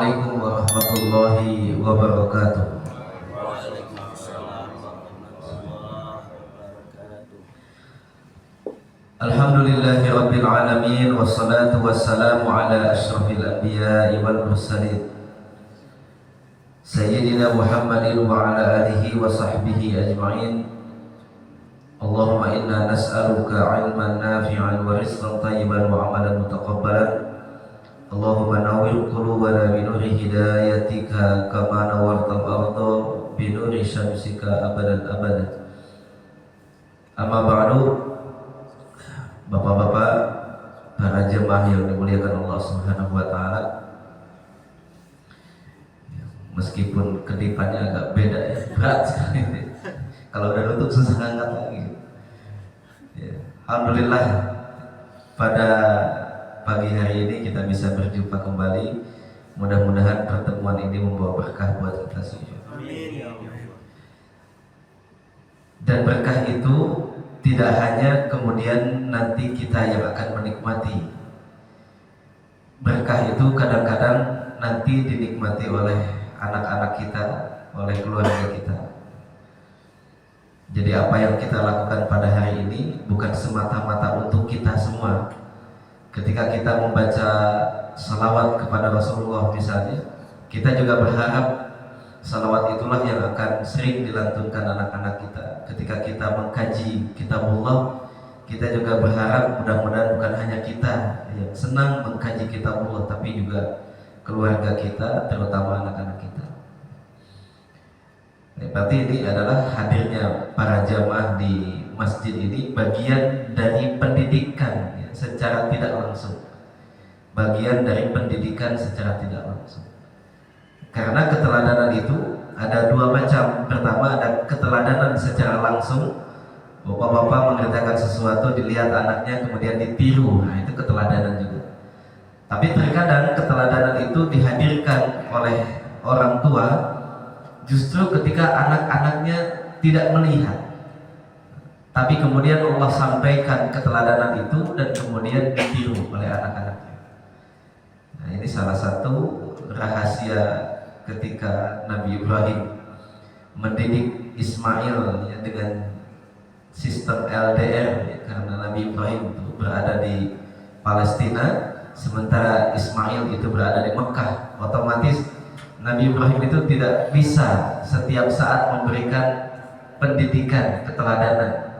Assalamualaikum warahmatullahi wabarakatuh. Alhamdulillahi rabbil alamin, wassalatu wassalamu ala asyrafil anbiya'i wal mursalin Sayyidina Muhammadin wa ala alihi wa sahbihi ajma'in. Allahumma inna nas'aluka ilman nafi'an wa rizqan tayyiban wa amalan mutaqabbalan. Allahumma nawwir qulubana bi nuri hidayatika kama nawwartal arda bi nuri syamsika abadan abadan. Amma ba'du, Bapak-bapak, para jemaah yang dimuliakan Allah Subhanahu wa taala. Meskipun kedipannya agak beda ya, berat sekali. Kalau udah nutup susah ngangkat lagi. Ya, alhamdulillah pada pagi hari ini kita bisa berjumpa kembali. Mudah-mudahan pertemuan ini membawa berkah buat kita semua. Dan berkah itu tidak hanya kemudian nanti kita yang akan menikmati. Berkah itu kadang-kadang nanti dinikmati oleh anak-anak kita, oleh keluarga kita. Jadi apa yang kita lakukan pada hari ini bukan semata-mata untuk kita semua. Ketika kita membaca salawat kepada Rasulullah misalnya, kita juga berharap salawat itulah yang akan sering dilantunkan anak-anak kita. Ketika kita mengkaji kitabullah, kita juga berharap mudah-mudahan bukan hanya kita yang senang mengkaji kitabullah, tapi juga keluarga kita, terutama anak-anak kita. Berarti ini adalah hadirnya para jamaah di masjid ini bagian dari pendidikan ya, secara tidak langsung. Bagian dari pendidikan secara tidak langsung. Karena keteladanan itu ada dua macam. Pertama ada keteladanan secara langsung. Bapak-bapak mengerjakan sesuatu, dilihat anaknya kemudian ditiru. Nah, itu keteladanan juga. Tapi terkadang keteladanan itu dihadirkan oleh orang tua justru ketika anak-anaknya tidak melihat. Tapi kemudian Allah sampaikan keteladanan itu dan kemudian ditiru oleh anak-anaknya. Nah, ini salah satu rahasia ketika Nabi Ibrahim mendidik Ismail ya, dengan sistem LDR ya, karena Nabi Ibrahim itu berada di Palestina sementara Ismail itu berada di Mekah. Otomatis Nabi Ibrahim itu tidak bisa setiap saat memberikan pendidikan keteladanan.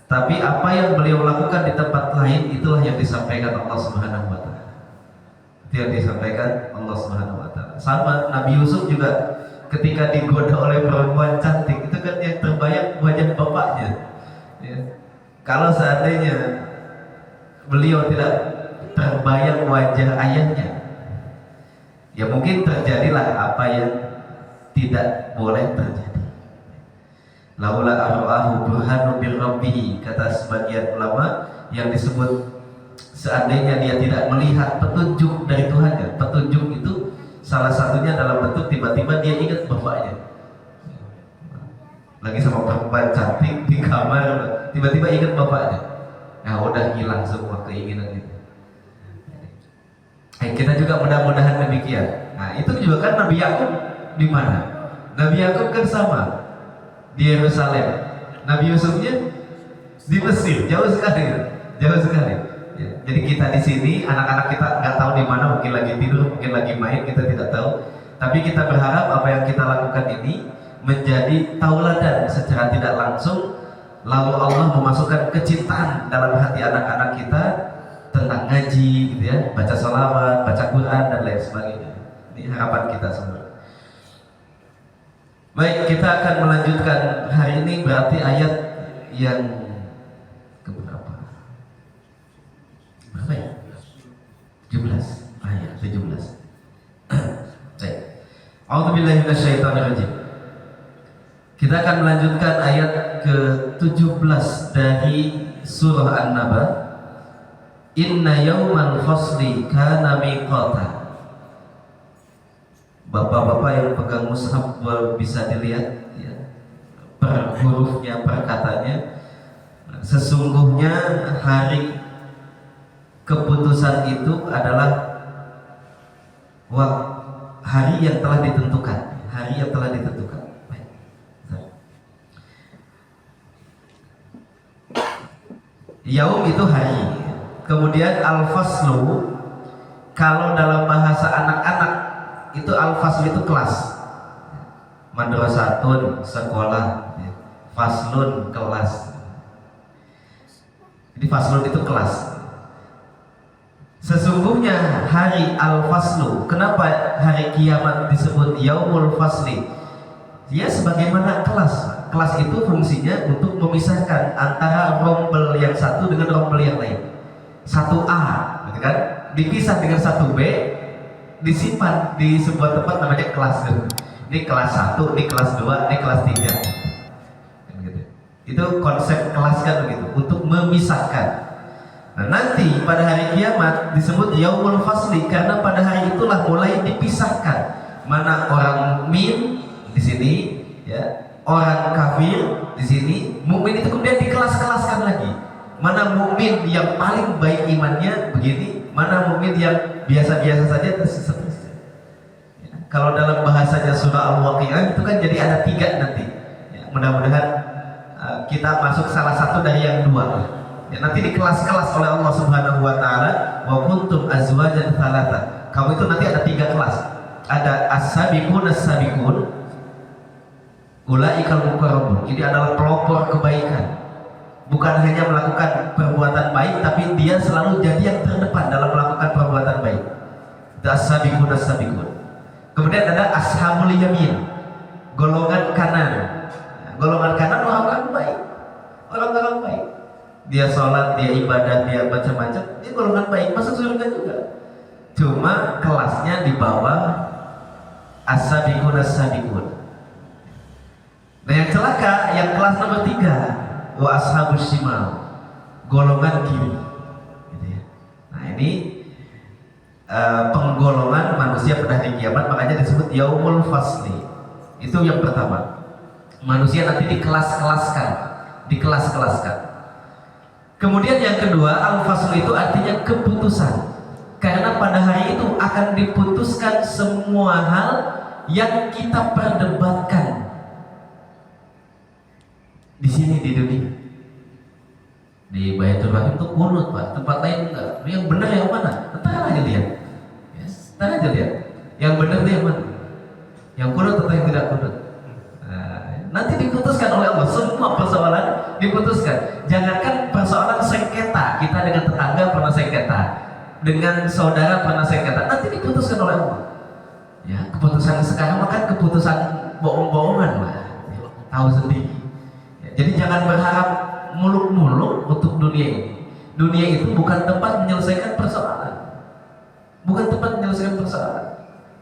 Tapi apa yang beliau lakukan di tempat lain itulah yang disampaikan Allah Subhanahu wa taala. Itu yang disampaikan Allah Subhanahu wa taala. Sama Nabi Yusuf juga ketika digoda oleh perempuan cantik, itu kan yang terbayang wajah bapaknya. Ya. Kalau seandainya beliau tidak terbayang wajah ayahnya, ya mungkin terjadilah apa yang tidak boleh terjadi. Laula arwaahu burhanu bir rabbih, kata sebagian ulama yang disebut seandainya dia tidak melihat petunjuk dari Tuhannya. Petunjuk itu salah satunya dalam bentuk tiba-tiba dia ingat bapaknya. Lagi sama perempuan cantik di kamar, tiba-tiba ingat bapaknya. Nah, udah hilang semua keinginan itu. Kita juga mudah-mudahan demikian. Nah, itu juga kan Nabi Yakub di mana? Nabi Yakub kan sama di Yerusalem. Nabi Yusufnya di Mesir, jauh sekali, jauh sekali. Ya, jadi kita di sini, anak-anak kita nggak tahu di mana, mungkin lagi tidur, mungkin lagi main, kita tidak tahu. Tapi kita berharap apa yang kita lakukan ini menjadi tauladan secara tidak langsung, lalu Allah memasukkan kecintaan dalam hati anak-anak kita tentang ngaji, gitu ya, baca sholawat, baca Quran dan lain sebagainya. Ini harapan kita semua. Baik, kita akan melanjutkan hari ini berarti ayat yang keberapa? Berapa ya? 17. Ayat 17. Baik. A'udzubillahi minasyaitonirrajim. Kita akan melanjutkan ayat ke-17 dari surah An-Naba. Inna yawmal fasli kana miqata. Bapak-bapak yang pegang mushaf bisa dilihat ya, per hurufnya, per katanya. Sesungguhnya hari keputusan itu adalah hari yang telah ditentukan, hari yang telah ditentukan. Baik. Yaum itu hari. Kemudian al-faslu, kalau dalam bahasa anak-anak itu al-faslu itu kelas. Madrasatun sekolah, faslun kelas. Jadi faslun itu kelas. Sesungguhnya hari al-faslu, kenapa hari kiamat disebut yaumul fasli? Dia sebagaimana kelas. Kelas itu fungsinya untuk memisahkan antara rombel yang satu dengan rombel yang lain. 1A, gitu kan? Dipisah dengan 1B, disimpan di sebuah tempat namanya kelas. Ini kelas 1, ini kelas 2, ini kelas 3. Gitu. Itu konsep kelas kan begitu, untuk memisahkan. Nah, nanti pada hari kiamat disebut yaumul fasli karena pada hari itulah mulai dipisahkan mana orang mukmin di sini, ya, orang kafir di sini. Mukmin itu kemudian dikelas-kelaskan lagi. Mana mukmin yang paling baik imannya begini, mana mukmin yang biasa-biasa saja, seterusnya. Ya, kalau dalam bahasanya surah Al-Waqiah itu kan jadi ada 3 nanti. Ya, mudah-mudahan kita masuk salah satu dari yang 2. Ya, nanti di kelas-kelas oleh Allah Subhanahu wa taala, wa kuntum azwajan thalatha. Kamu itu nanti ada 3 kelas. Ada as-sabiqun as-sabiqun. Ulaikal muqarrabun. Ini adalah pelopor kebaikan. Bukan hanya melakukan perbuatan baik, tapi dia selalu jadi yang terdepan dalam melakukan perbuatan baik. As-sabiqun as-sabiqun. Kemudian ada ashabul yamin. Golongan kanan. Golongan kanan orang-orang baik. Orang-orang baik. Dia sholat, dia ibadah, dia macam-macam, dia golongan baik, masuk surga juga. Cuma kelasnya di bawah as-sabiqun as-sabiqun. Nah, yang celaka yang kelas nomor 3, wa ashabus shimal, golongan kiri. Gitu ya. Nah, ini penggolongan manusia pada hari kiamat, makanya disebut yaumul fasli. Itu yang pertama. Manusia nanti dikelas-kelaskan, dikelas-kelaskan. Kemudian yang kedua, al-fasl itu artinya keputusan. Karena pada hari itu akan diputuskan semua hal yang kita perdebatkan di sini di dunia. Di Baitul Rahim itu kunut, Pak. Tempat lain enggak. Yang benar yang mana? Entar aja lihat. Yes, entar aja lihat. Yang benar itu yang mana? Yang kunut atau yang tidak kunut? Nanti diputuskan oleh Allah, semua persoalan diputuskan. Jangankan persoalan sengketa, kita dengan tetangga pernah sengketa, dengan saudara pernah sengketa, nanti diputuskan oleh Allah. Ya, keputusan sekarang makan keputusan bohong-bohongan lah, tahu sendiri. Ya, jadi jangan berharap muluk-muluk untuk dunia ini. Dunia itu bukan tempat menyelesaikan persoalan, bukan tempat menyelesaikan persoalan.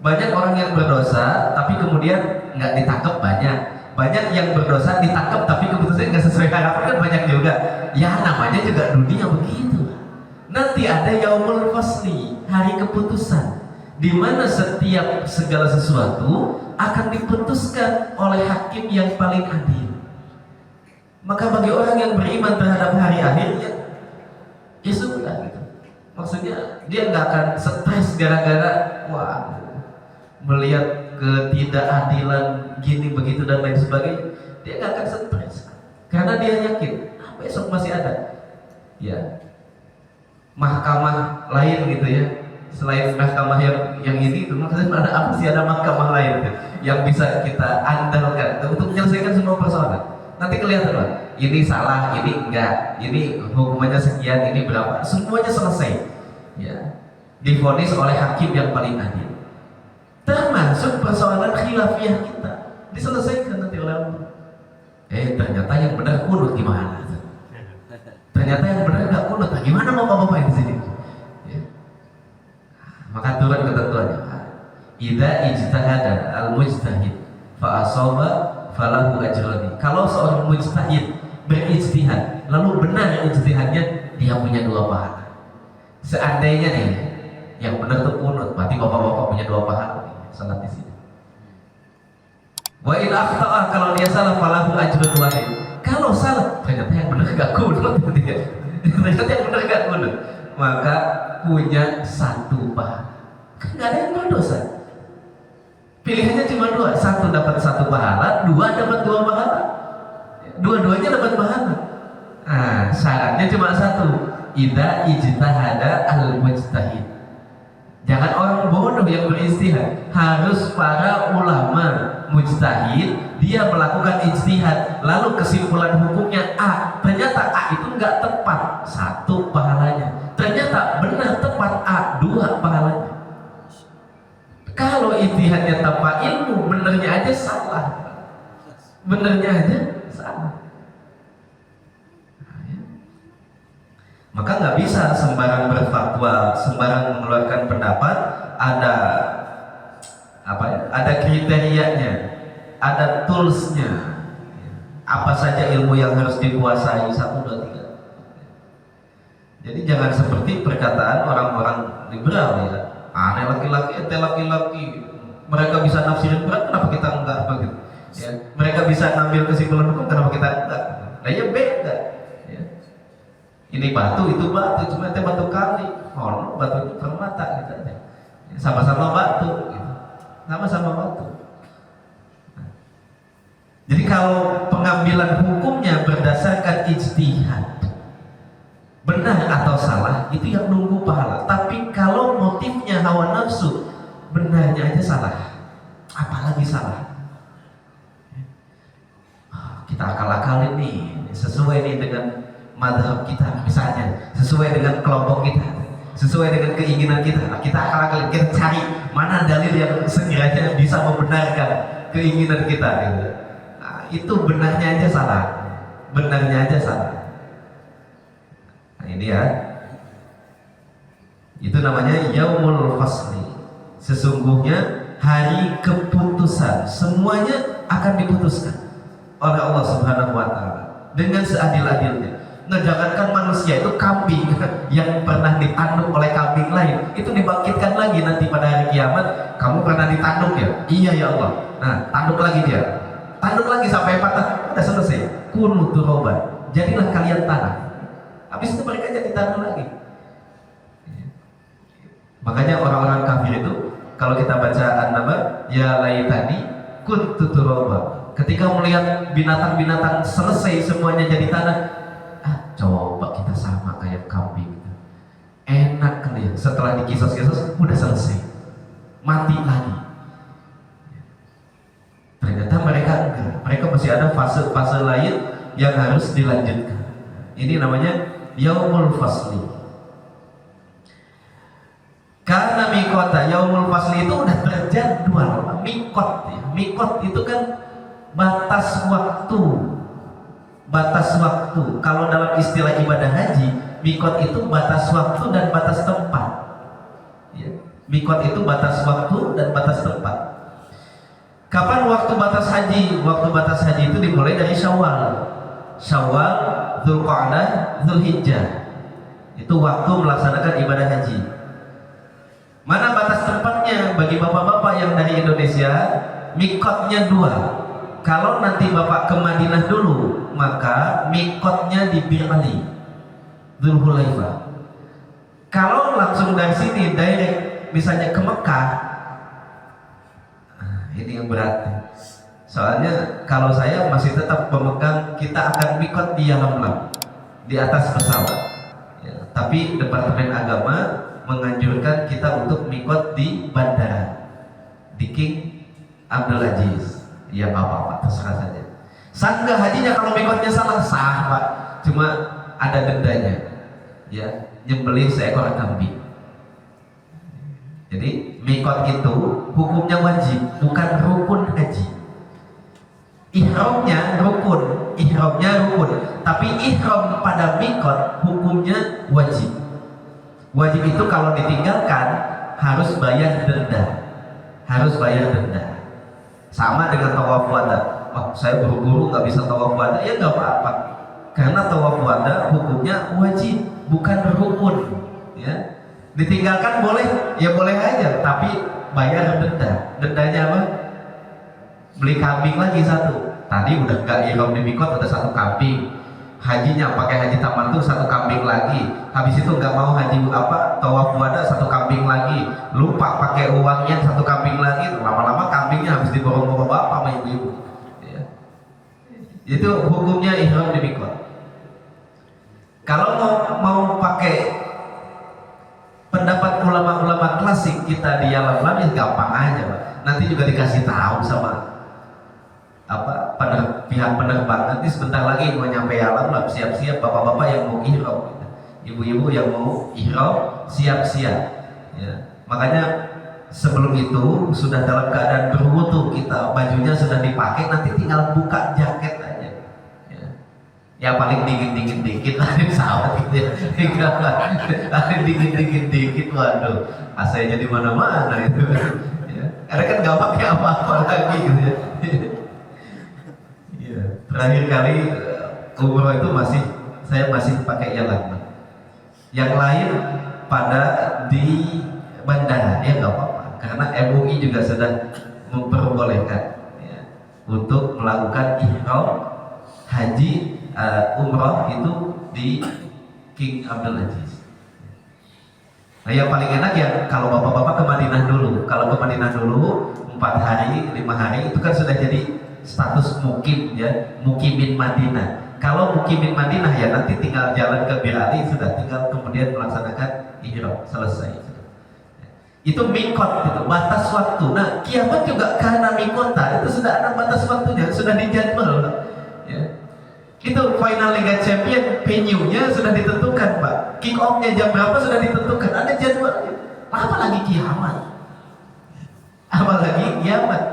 Banyak orang yang berdosa, tapi kemudian nggak ditangkap banyak. Banyak yang berdosa ditangkap tapi keputusannya nggak sesuai harapan, kan banyak juga. Ya namanya juga dunia begitu. Nanti ada yaumul fasli, hari keputusan, di mana setiap segala sesuatu akan diputuskan oleh hakim yang paling adil. Maka bagi orang yang beriman terhadap hari akhir, ya sudah gitu. Maksudnya dia nggak akan stres gara-gara melihat ketidakadilan gini begitu dan lain sebagainya. Dia nggak akan stres karena dia yakin besok masih ada ya mahkamah lain gitu ya, selain mahkamah yang ini itu maksudnya ada apa sih, ada mahkamah lain gitu, yang bisa kita andalkan untuk menyelesaikan semua persoalan. Nanti kelihatan lah, ini salah, ini enggak, ini hukumannya sekian, ini berapa, semuanya selesai ya, divonis oleh hakim yang paling adil. Termasuk persoalan khilafiyah kita diselesaikan nanti oleh Allah. Ternyata yang benar kunut gimana? Ternyata yang benar nggak kunut, gimana mau bapak-bapak di sini? Ya. Maka turun ketentuannya. Idza ijtahada al-mujtahid fa asaba falahu ajrani. Kalau seorang mujtahid berijtihad lalu benar ijtihadnya, dia punya 2 pahala. Seandainya nih yang benar tuh kunut, berarti bapak-bapak punya 2 pahala. Salat di sini. Wa in akhta'a, kalau dia salah falahu ajrun wahid. Kalau salah ternyata yang benar enggak kunut dia. Ternyata yang benar enggak kunut, maka punya 1 pahala. Kan enggak ada yang berdosa. Pilihannya cuma dua, satu dapat satu pahala, dua dapat dua pahala. Dua-duanya dapat pahala. Nah, syaratnya cuma satu, idza ijtahada al-mujtahid. Jangan orang bodoh yang beristihad, harus para ulama mujtahid, dia melakukan ijtihad, lalu kesimpulan hukumnya A, ternyata A itu nggak tepat, satu pahalanya. Ternyata benar tepat A, dua pahalanya. Kalau ijtihadnya tanpa ilmu, benernya aja salah, benernya aja salah. Maka nggak bisa sembarang berfatwa, sembarang mengeluarkan pendapat. Ada apa ya? Ada kriterianya, ada toolsnya. Apa saja ilmu yang harus dikuasai, 1, 2, 3. Jadi jangan seperti perkataan orang-orang liberal ya. Aneh laki-laki, ente laki-laki. Mereka bisa nafsirin Quran, kenapa kita enggak begitu? Ya. Mereka bisa ngambil kesimpulan hukum, kenapa kita enggak? Nah ya beda. Ini batu, itu batu, cuma itu batu kali. Oh, batu itu permata gitu aja. Sama-sama batu, gitu. Sama-sama batu. Jadi kalau pengambilan hukumnya berdasarkan ijtihad, benar atau salah, itu yang nunggu pahala. Tapi kalau motifnya hawa nafsu, benarnya aja salah, apalagi salah. Kita akal-akalin nih, sesuai nih dengan madhab kita misalnya, sesuai dengan kelompok kita, sesuai dengan keinginan kita. Kita akal-akalin, kita cari mana dalil yang sekiranya bisa membenarkan keinginan kita gitu. Nah, itu benarnya aja salah, benarnya aja salah. Nah ini ya, itu namanya yaumul fasli. Sesungguhnya hari keputusan, semuanya akan diputuskan oleh Allah Subhanahu wa Ta'ala dengan seadil-adilnya. Nah, jangankan manusia, itu kambing yang pernah ditanduk oleh kambing lain, itu dibangkitkan lagi nanti pada hari kiamat. Kamu pernah ditanduk ya? Iya ya Allah. Nah, tanduk lagi dia, tanduk lagi sampai patah, udah selesai. Kunu turoban, jadilah kalian tanah. Habis itu mereka jadi tanah lagi. Makanya orang-orang kafir itu, kalau kita baca an-naba, ya laitani kuntu turoba. Ketika melihat binatang-binatang selesai semuanya jadi tanah, coba kita sama kayak kambing, enak kali ya. Setelah dikisos-kisos udah selesai, mati lagi. Ternyata mereka enggak, mereka masih ada fase-fase lain yang harus dilanjutkan. Ini namanya yaumul fasli. Karena mikota, yaumul fasli itu udah terjadwal. Mikot ya, mikot itu kan batas waktu. Batas waktu. Kalau dalam istilah ibadah haji, mikot itu batas waktu dan batas tempat. Ya. Mikot itu batas waktu dan batas tempat. Kapan waktu batas haji? Waktu batas haji itu dimulai dari Syawal. Syawal, Dzulqa'dah, Dzulhijjah. Itu waktu melaksanakan ibadah haji. Mana batas tempatnya? Bagi bapak-bapak yang dari Indonesia, mikotnya 2. Kalau nanti bapak ke Madinah dulu, maka mikotnya di Bir Ali, Dzulhulaifah. Kalau langsung dari sini direct misalnya ke Mekah, ini yang berat. Soalnya kalau saya masih tetap pemegang, kita akan mikot di Yalamlam, di atas pesawat ya. Tapi Departemen Agama menganjurkan kita untuk mikot di bandara, di King Abdul Aziz. Ya nggak apa-apa, terserah saja. Sah nggak hajinya kalau mikotnya salah? Sah Pak, cuma ada dendanya ya, nyembelih seekor kambing. Jadi mikot itu hukumnya wajib, bukan rukun haji. Ihramnya rukun, tapi ihram pada mikot hukumnya wajib. Wajib itu kalau ditinggalkan harus bayar denda. Sama dengan tawaf wada. Oh, saya buru-buru nggak bisa tawaf wada, ya nggak apa-apa. Karena tawaf wada hukumnya wajib, bukan rukun. Ya, ditinggalkan boleh, ya boleh aja, tapi bayar denda. Dendanya apa? Beli kambing lagi 1. Tadi udah nggak ihram di mikot, udah 1 kambing. Hajinya pakai haji tamattu 1 kambing lagi. Habis itu nggak mau haji tawaf wada 1 kambing lagi. Lupa pakai uangnya 1 kambing lagi. Lama-lama kambingnya Itu hukumnya ihram di mikot. Kalau mau pakai pendapat ulama-ulama klasik kita di alam ya gampang aja, Pak. Nanti juga dikasih tahu sama pihak penerbang, nanti sebentar lagi mau nyampe alam lah, siap-siap bapak-bapak yang mau ihram, ibu-ibu yang mau ihram siap-siap ya. Makanya sebelum itu sudah dalam keadaan berwudu kita, bajunya sudah dipakai, nanti tinggal buka jaket aja ya, ya paling dingin-dingin dikit lah di pesawat gitu ya. Paling dingin-dingin dikit, waduh AC-nya di mana-mana itu ya. Karena kan nggak pakai apa-apa lagi gitu ya. Terakhir kali umroh itu saya masih pakai jalan. Yang lain pada di bandara ya nggak apa-apa, karena MUI juga sudah memperbolehkan ya, untuk melakukan ihram haji umroh itu di King Abdul Aziz. Nah yang paling enak ya kalau bapak-bapak ke Madinah dulu. Kalau ke Madinah dulu 4 hari 5 hari itu kan sudah jadi status mukim ya, mukimin Madinah. Kalau mukimin Madinah ya nanti tinggal jalan ke Birali, sudah tinggal kemudian melaksanakan ihram, selesai. Itu mikot, itu batas waktu. Nah kiamat juga karena mikota itu sudah ada batas waktunya, sudah dijadwal ya. Itu final Liga Champion venue-nya sudah ditentukan, Pak. Kick off-nya jam berapa sudah ditentukan, ada jadwalnya. Apalagi kiamat, apalagi kiamat.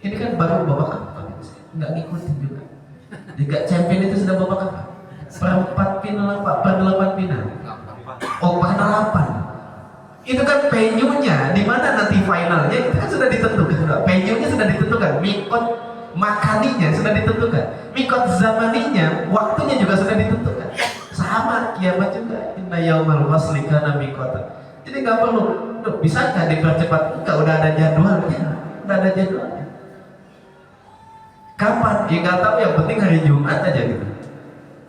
Ini kan baru babak keempat, nggak ngikutin juga. Liga Champion itu sudah babak keempat, perempat final apa, per 8 final. Oh, per 8. Itu kan venue-nya, di mana nanti finalnya itu kan sudah ditentukan. Venue-nya sudah ditentukan, mikot makaninya sudah ditentukan, mikot zamaninya, waktunya juga sudah ditentukan. Sama kiamat juga. Inna yaumal fasli kana mikota. Jadi nggak perlu, bisa nggak dipercepat? Nggak, udah ada jadwalnya, udah ada jadwalnya. Kapan? Ya nggak tahu, yang penting hari Jumat aja gitu.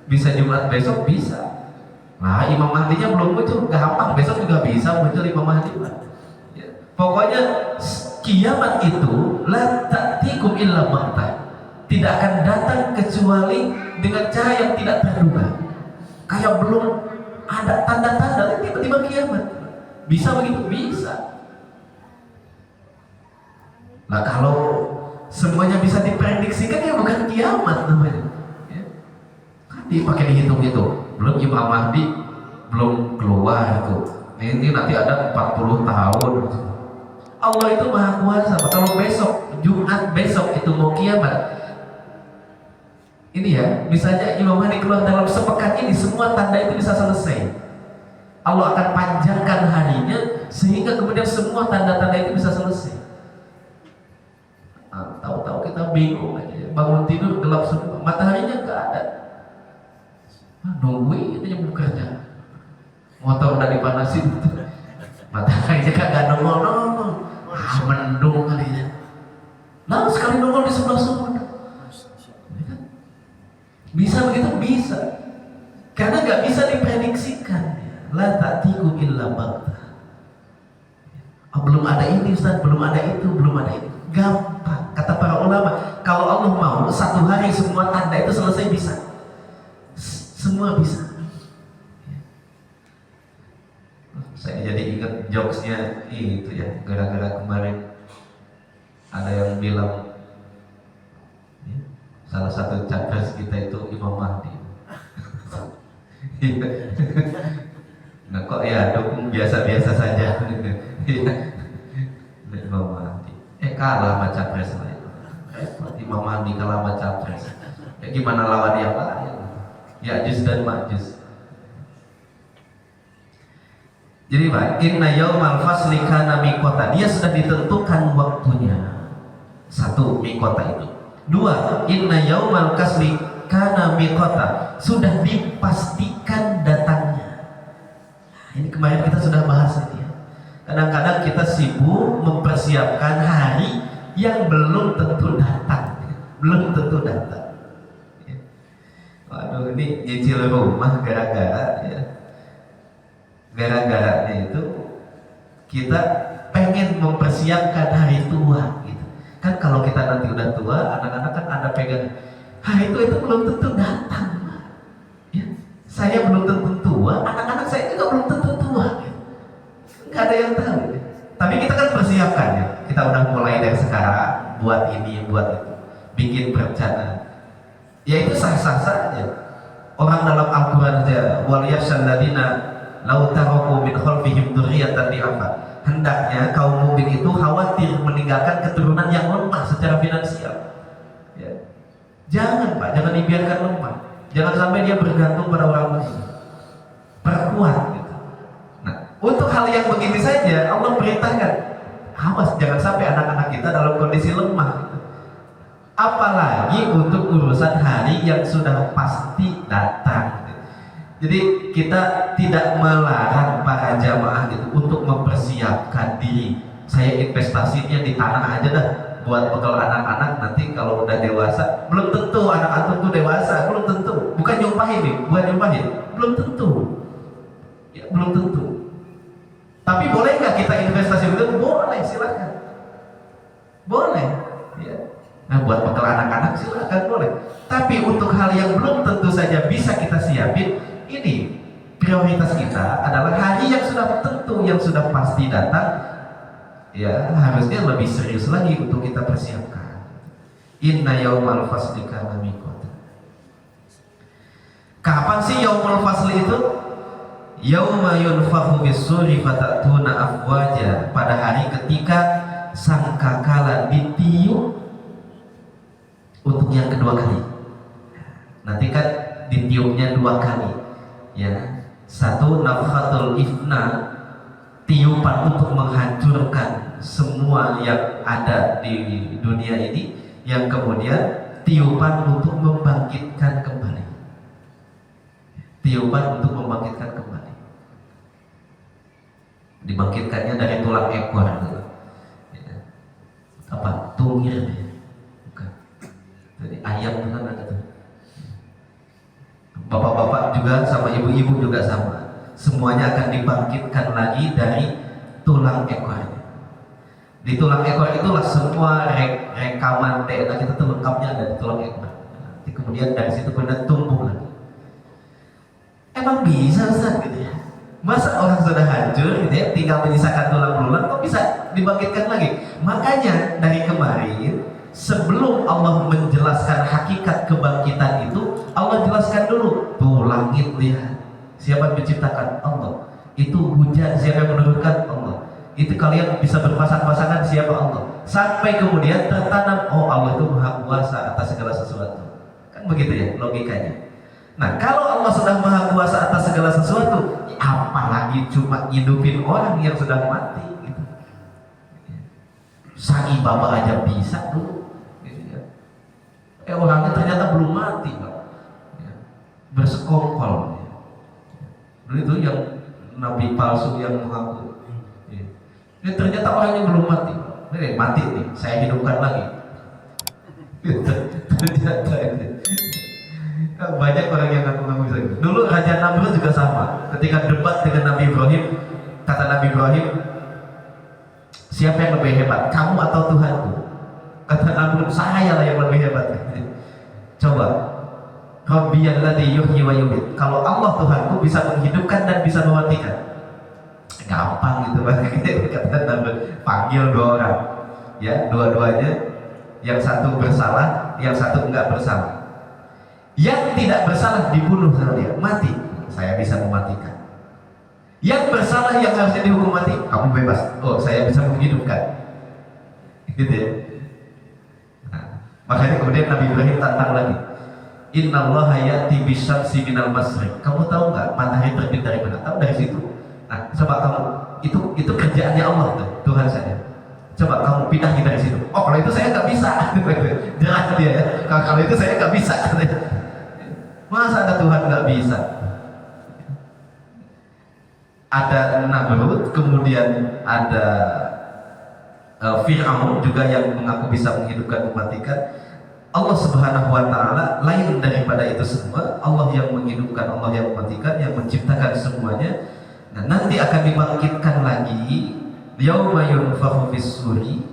Bisa Jumat besok bisa. Nah Imam Mahdinya belum muncul, gampang, besok juga bisa muncul Imam Mahdi. Ya. Pokoknya kiamat itu la ta'tikum illa baghtah, tidak akan datang kecuali dengan cara yang tidak terduga. Kayak belum ada tanda-tanda, tiba-tiba kiamat. Bisa begitu? Bisa. Nah kalau semuanya bisa diprediksikan ya bukan kiamat namanya ya. Tadi pakai dihitung-hitung, belum Imam Mahdi belum keluar itu, ini nanti ada 40 tahun. Allah itu maha kuasa. Kalau besok Jumat besok itu mau kiamat ini ya, misalnya Imam Mahdi keluar dalam sepekan ini, semua tanda itu bisa selesai. Allah akan panjangkan harinya sehingga kemudian semua tanda-tanda itu bisa selesai. Tahu-tahu kita bingung aja, bangun tidur gelap semua, mataharinya nggak ada. Nungguin itu yang bekerja, motor udah dipanasin, mataharinya kagak nongol-nongol, mendung kalinya. Lalu sekali nongol di sebelah sana, bisa begitu? Bisa, karena nggak bisa diprediksikan. La ta'tikum illa baghtah. Belum ada ini Ustaz, belum ada itu, belum ada itu. Gampang, kata para ulama, kalau Allah mau satu hari semua tanda itu selesai, bisa. Semua bisa. Saya jadi ingat jokesnya itu ya, gara-gara kemarin ada yang bilang ya, salah satu capres kita itu Imam Mahdi. Nah kok ya dukung biasa-biasa saja. Imam Mahdi kalah sama capres lain. Imam Mahdi kalah sama capres. Ya gimana lawan yang lain? Ya'juj dan Ma'juj. Jadi Pak, inna yaumal fasli kana miqata. Dia sudah ditentukan waktunya. Satu, miqata itu. Dua, inna yaumal kasli kana miqata. Sudah dipastikan datangnya. Ini kemarin kita sudah bahas ini ya. Kadang-kadang kita sibuk mempersiapkan hari yang belum tentu datang. Belum tentu datang ya. Waduh, ini nyicil rumah gara-gara ya, gara-garanya itu kita pengen mempersiapkan hari tua gitu. Kan kalau kita nanti udah tua, anak-anak kan ada pegang, itu belum tentu datang. Ya, saya belum tentu tua, anak-anak saya juga belum tentu tua. Nggak ada yang tahu. Ya. Tapi kita kan persiapkan ya. Kita udah mulai dari sekarang buat ini, buat itu, bikin perencanaan. Ya itu sah-sah saja. Orang dalam Al-Quran aja, wal yakhshal ladina law taraku min khalfihim dzurriyyatan di'afa. Hendaknya kaum mukmin itu khawatir meninggalkan keturunan yang lemah secara finansial. Ya. Jangan Pak, jangan dibiarkan lemah. Jangan sampai dia bergantung pada orang lain. Perkuat gitu. Nah, untuk hal yang begini saja Allah perintahkan, awas jangan sampai anak-anak kita dalam kondisi lemah gitu. Apalagi untuk urusan hari yang sudah pasti datang. Jadi kita tidak melarang para jamaah gitu untuk mempersiapkan diri. Saya investasinya di tanah aja dah buat bekal anak-anak nanti kalau udah dewasa. Belum tentu anak antum tuh dewasa, belum tentu. Bukan nyumpahin nih, bukan nyumpahin. Belum tentu. Ya, belum tentu. Tapi boleh nggak kita investasi itu? Boleh, silakan. Boleh. Ya. Nah, buat bekal anak-anak silakan boleh. Tapi untuk hal yang belum tentu saja bisa kita siapin. Ini prioritas kita adalah hari yang sudah tentu, yang sudah pasti datang. Ya harusnya lebih serius lagi untuk kita persiapkan. Inna yaumal fasli kana miqat. Kapan sih yaumul fasli itu? Yauma yunfakhu bis-suri fatatuna afwaja. Pada hari ketika sangkakala ditiup untuk yang kedua kali. Nanti kan ditiupnya 2 kali. Ya, satu nafhatul ifna, tiupan untuk menghancurkan semua yang ada di dunia ini, yang kemudian tiupan untuk membangkitkan kembali. Tiupan untuk membangkitkan kembali. Dibangkitkannya dari tulang ekor gitu. Ya. Apa? Tungir ya. Bukan. Jadi ayam itu kan ada tuh. Bapak-bapak juga sama ibu-ibu juga sama. Semuanya akan dibangkitkan lagi dari tulang ekornya. Di tulang ekor itulah semua rekaman DNA kita tuh lengkapnya ada di tulang ekor. Nanti kemudian dari situ kemudian tumbuh lagi. Emang bisa Ustaz gitu ya? Masa orang sudah hancur gitu ya, tinggal menyisakan tulang belulang kok bisa dibangkitkan lagi? Makanya dari kemarin sebelum Allah menjelaskan hakikat kebangkitan itu, Allah jelaskan dulu, tuh langit lihat, siapa yang menciptakan? Allah. Itu hujan, siapa yang menurunkan? Allah. Itu kalian bisa berpasang-pasangan, siapa? Allah. Sampai kemudian tertanam, oh Allah itu maha kuasa atas segala sesuatu. Kan begitu ya logikanya. Nah kalau Allah sudah maha kuasa atas segala sesuatu, apalagi cuma hidupin orang yang sudah mati gitu. Sang Baba aja bisa dulu. Orangnya ternyata belum mati Pak. Ya. Bersekongkol ya. Dulu itu yang nabi palsu yang mengaku ya. Ternyata orangnya belum mati. Mati nih, saya hidupkan lagi. Ternyata banyak orang yang ngaku-ngaku bisa gitu. Dulu Raja Namrud juga sama. Ketika debat dengan Nabi Ibrahim, kata Nabi Ibrahim, siapa yang lebih hebat, kamu atau Tuhanku? Kata Namrud, saya lah yang lebih hebat. Coba, Rabbiyalladzi yuhyi wa yumiit. Kalau Allah Tuhanku bisa menghidupkan dan bisa mematikan. Gampang gitu Pak. Kata Namrud, panggil 2 orang. Ya, dua-duanya, yang satu bersalah, yang satu enggak bersalah. Yang tidak bersalah dibunuh sama dia, mati. Saya bisa mematikan. Yang bersalah yang harusnya dihukum mati, kamu bebas. Oh, saya bisa menghidupkan. Gitu ya. Makanya kemudian Nabi Ibrahim tantang lagi. Innallaha ya'ti bisyamsi minal masyriq. Kamu tahu nggak matahari terbit dari mana? Tahu dari situ. Nah, coba kamu itu kerjaannya Allah tuh, Tuhan saya. Coba kamu pindahin dari situ. Oh, kalau itu saya nggak bisa. Jelas dia ya. Kalau itu saya nggak bisa. Masa ada Tuhan nggak bisa? Ada Namrud, kemudian ada Fir'aun juga yang mengaku bisa menghidupkan, mematikan. Allah Subhanahu wa Ta'ala lain daripada itu semua. Allah yang menghidupkan, Allah yang mematikan, yang menciptakan semuanya. Nah, nanti akan dibangkitkan lagi yauma yunfakhu fis-suri,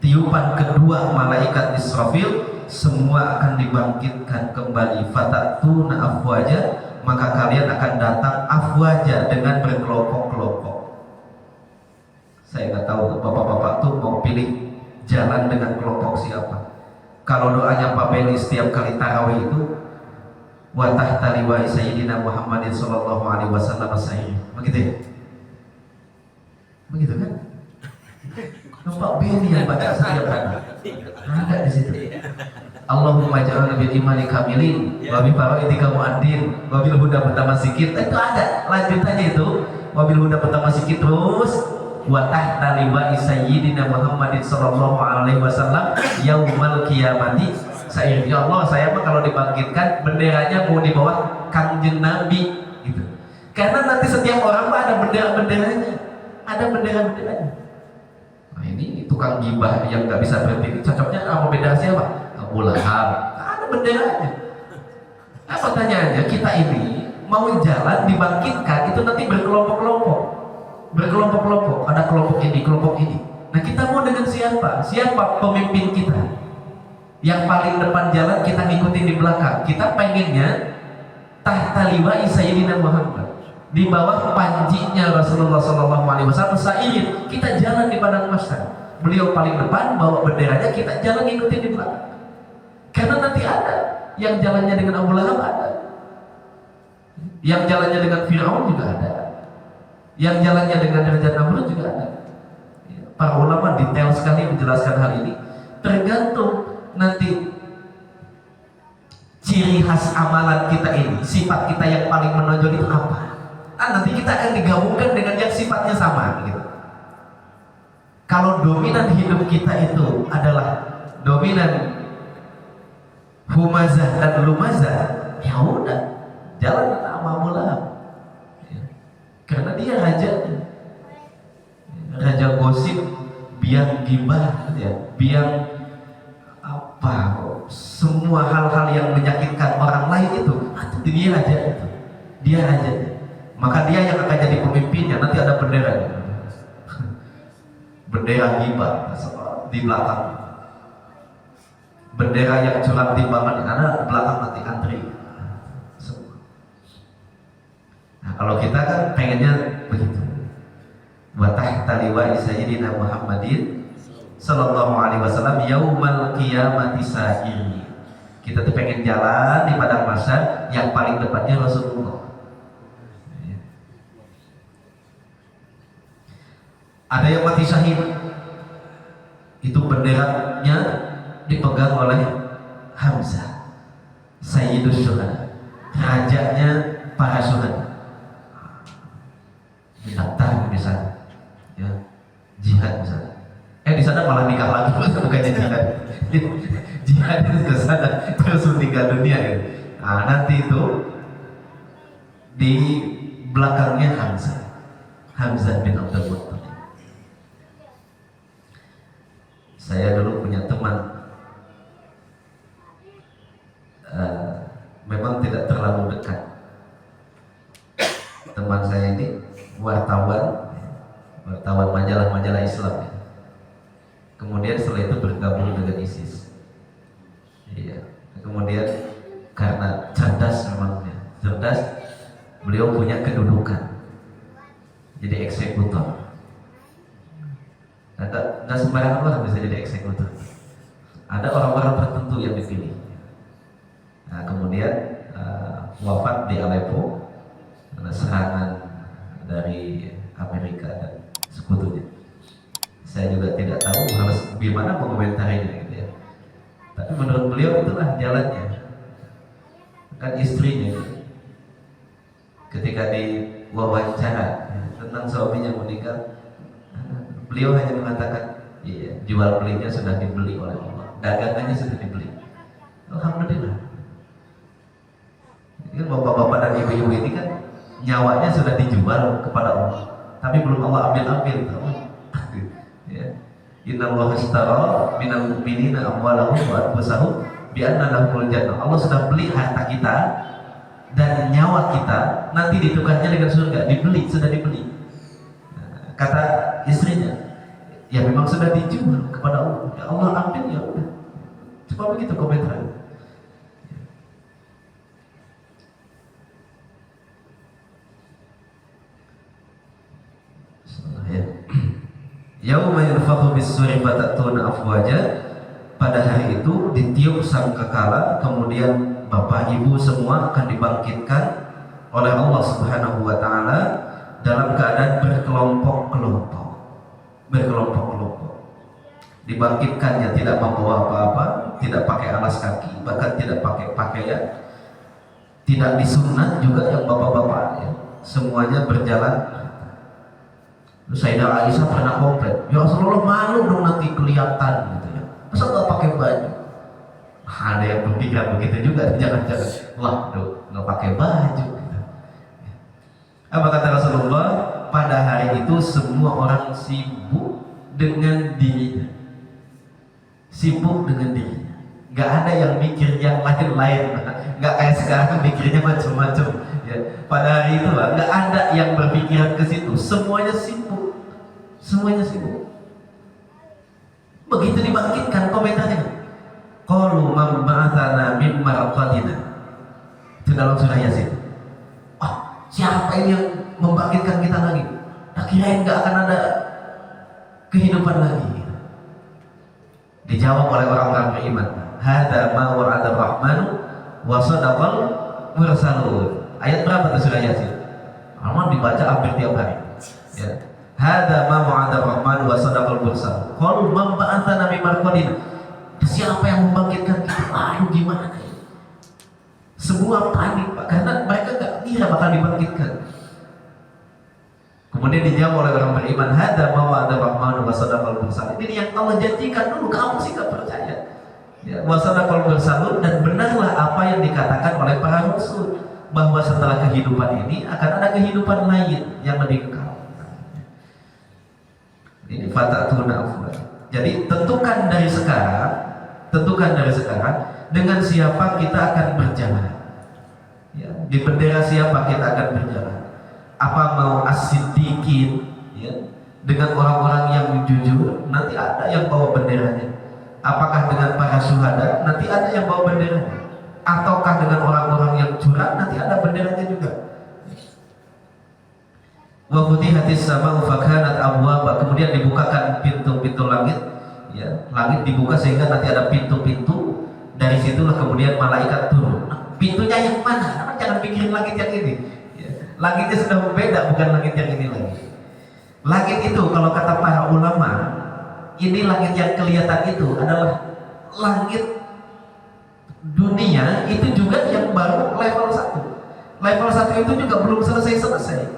tiupan kedua malaikat Israfil, semua akan dibangkitkan kembali. Fatatuna afwaja, maka kalian akan datang afwaja, dengan berkelompok-kelompok. Saya nggak tahu bapak-bapak tuh mau pilih jalan dengan kelompok siapa. Kalau doanya Pak Beli setiap kali tarawih itu, wa tahta liwa'i sayyidina Muhammadin sallallahu alaihi wasallam sayyid. Begitu ya? Begitu kan? Pak Beli yang baca setiap hari. Ada di situ. Allahumma ja'alna bil imani kamilin wa bi faraidika mu'addin wa bil huda mutamassikit. Itu ada lanjutannya itu, wa bil huda mutamassikit, terus wa tahta liwa'i sayyidina Muhammadin sallallahu alaihi wasallam yaumal qiyamati sa'ir. Ya Allah, saya mah kalau dibangkitkan benderanya mau di bawah Kangjeng Nabi gitu. Karena nanti setiap orang mah ada bendera-benderanya. Ada bendera-benderanya. Nah, ini tukang gibah yang nggak bisa berhenti, cocoknya sama bendera siapa? Abu Lahab. Ada benderanya. Apa pertanyaannya? Kita ini mau jalan dibangkitkan itu nanti berkelompok-kelompok. Berkelompok-kelompok, ada kelompok ini, kelompok ini. Nah, kita mau dengan siapa? Siapa pemimpin kita? Yang paling depan jalan, kita ngikutin di belakang. Kita pengennya tahta liwa'i sayyidina Muhammad, di bawah panjinya Rasulullah SAW. Sayyid, kita jalan di padang mahsyar. Beliau paling depan, bawa benderanya, kita jalan ngikutin di belakang. Karena nanti ada yang jalannya dengan Abu Lahab, ada yang jalannya dengan Fir'aun juga ada, yang jalannya dengan Raja Namrud juga ada. Para ulama detail sekali menjelaskan hal ini. Tergantung nanti ciri khas amalan kita ini, sifat kita yang paling menonjol itu apa. Nanti kita akan digabungkan dengan yang sifatnya sama gitu. Kalau dominan hidup kita itu adalah dominan humazah dan lumazah, ya udah jalan sama Abu Lahab. Karena dia raja gosip, biang gibah, ya, biang apa, semua hal-hal yang menyakitkan orang lain itu dia raja itu, dia raja. Maka dia yang akan jadi pemimpinnya. Nanti ada bendera, bendera gibah di belakang, bendera yang curang timbangan ada di belakang, nanti antri. Nah, kalau kita kan pengennya begitu. Wa tahta liwa'i sayyidina Muhammadin sallallahu alaihi wasallam yaumal qiyamati sa'ir. Kita tuh pengen jalan di padang mahsyar yang paling depannya Rasulullah. Ada yang mati syahid, itu benderanya dipegang oleh Hamzah, Sayyidus Syuhada, rajanya para syuhada. Daftar misalnya, ya, jihad misalnya. Di sana malah nikah lagi, bukannya jihad. Jihad itu ke sana terus meninggal dunia ya. Nah, nanti itu di belakangnya Hamzah bin Abdul Muttalib. Saya dulu punya teman, memang tidak terlalu dekat. Teman saya ini wartawan majalah Islam ya. Kemudian setelah itu bergabung dengan ISIS. Iya. Kemudian karena cerdas, beliau punya kedudukan jadi eksekutor. Nggak sembarangan orang bisa jadi eksekutor. Ada orang-orang tertentu yang dipilih. Nah, kemudian wafat di Aleppo karena serangan dari Amerika dan sekutunya. Saya juga tidak tahu harus gimana mengomentarinya gitu ya. Tapi menurut beliau itulah jalannya. Kan istrinya ketika diwawancara tentang suaminya meninggal, beliau hanya mengatakan, iya, jual belinya sudah dibeli oleh Allah, dagangannya sudah dibeli. Alhamdulillah. Ini kan bapak-bapak dan ibu-ibu ini kan nyawanya sudah dijual kepada Allah, tapi belum Allah ambil. Ya. Innallaha ishtara minal mu'minina amwalahum wa anfusahum bi anna lahumul jannah. Allah sudah beli harta kita dan nyawa kita, nanti ditukarnya dengan surga. Sudah dibeli. Kata istrinya, ya memang sudah dijual kepada Allah. Ya Allah ambil, ya udah. Cuma begitu komentarnya. Yauma yunfakhu bis-suri fatatuna afwaja. Pada hari itu ditiup sangkakala, kemudian bapak ibu semua akan dibangkitkan oleh Allah Subhanahu wa taala dalam keadaan berkelompok-kelompok. Berkelompok-kelompok. Dibangkitkannya tidak membawa apa-apa, tidak pakai alas kaki, bahkan tidak pakai pakaian. Tidak disunat juga yang bapak-bapak ya. Semuanya berjalan. Sayyidah Aisyah pernah komplain, ya Rasulullah malu dong nanti kelihatan gitu ya. Masa nggak pakai baju? Ada yang berpikir begitu juga, jangan-jangan wah nggak pakai baju. Gitu. Apa kata Rasulullah? Pada hari itu semua orang sibuk dengan dirinya, sibuk dengan dirinya. Nggak ada yang mikir yang lain-lain, nggak kayak sekarang mikirnya macam-macam. Ya. Pada hari itu nggak ada yang berpikiran ke situ, semuanya sibuk, semuanya sibuk. Begitu dibangkitkan komentarnya, qalu man ba'atsana min marqadina. Itu dalam surah Yasin. Oh, siapa ini yang membangkitkan kita lagi? Tak kirain nggak akan ada kehidupan lagi. Dijawab oleh orang-orang beriman, hadza ma wa'ada ar-rahmanu wa sadaqal mursalun. Ayat berapa tuh surah Yasin? Aman dibaca hampir tiap hari. Ya. Hadza ma wa'ada ar-rahman wa sadaqal mursal. Qalu man ba'atsana min marqadina. Siapa yang membangkitkan kita? Aduh gimana ini? Semua panik Pak, karena mereka enggak kira bakal dibangkitkan. Kemudian dijawab oleh orang beriman, hadza ma wa'ada ar-rahman wa sadaqal mursal. Ini yang Allah janjikan dulu, kamu sih enggak percaya. Ya, wa sadaqal mursalun, dan benarlah apa yang dikatakan oleh para rasul, bahwa setelah kehidupan ini akan ada kehidupan lain yang lebih kekal. Ini fatatuna afwan. Jadi tentukan dari sekarang dengan siapa kita akan berjalan. Ya, di bendera siapa kita akan berjalan? Apa mau as-siddiqin, ya, dengan orang-orang yang jujur, nanti ada yang bawa benderanya. Apakah dengan para syuhada, nanti ada yang bawa benderanya. Ataukah dengan orang-orang yang curang, nanti ada benderanya juga. Wa futihatis sama'u fakanat abwaba. Kemudian dibukakan pintu-pintu langit, ya, langit dibuka sehingga nanti ada pintu-pintu. Dari situlah kemudian malaikat turun. Nah, pintunya yang mana? Jangan pikirin langit yang ini. Ya, langitnya sudah berbeda, bukan langit yang ini lagi. Langit itu kalau kata para ulama, ini langit yang kelihatan itu adalah langit dunia, itu juga yang baru level 1. Level 1 itu juga belum selesai.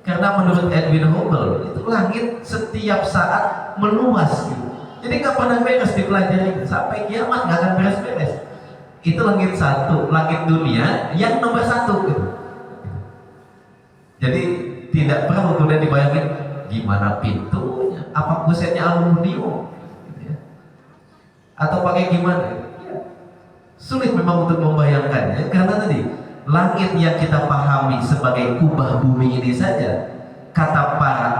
Karena menurut Edwin Hubble itu langit setiap saat meluas gitu. Jadi nggak pernah beres dipelajari, sampai kiamat nggak akan beres-beres. Itu langit 1, langit dunia yang nomor 1 gitu. Jadi tidak perlu kemudian dibayangin gimana pintunya, apa kusetnya aluminium gitu ya. Atau pakai gimana ya. Sulit memang untuk membayangkannya, karena tadi langit yang kita pahami sebagai kubah bumi ini saja, kata para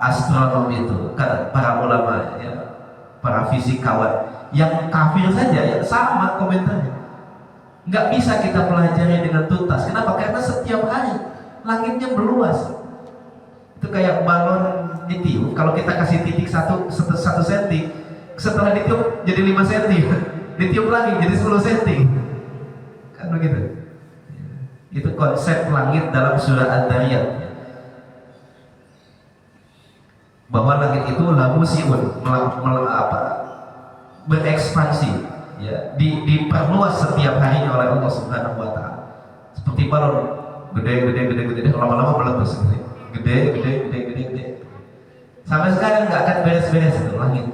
astronom itu, kata para ulama ya, para fisikawan yang kafir saja ya, sama komentarnya. Nggak bisa kita pelajari dengan tuntas. Kenapa? Karena setiap hari langitnya meluas. Itu kayak balon ditiup, kalau kita kasih titik 1 senti, setelah ditiup jadi 5 senti, ditiup lagi jadi 10 senti, kan begitu. Itu konsep langit dalam surah Ad-Dariyat, bahwa langit itu lamusiun, berekspansi, ya, diperluas setiap harinya oleh Allah Subhanahu wa taala. Seperti balon gede, lama-lama meletus gede. Sampai sekarang nggak akan beres-beres itu langit.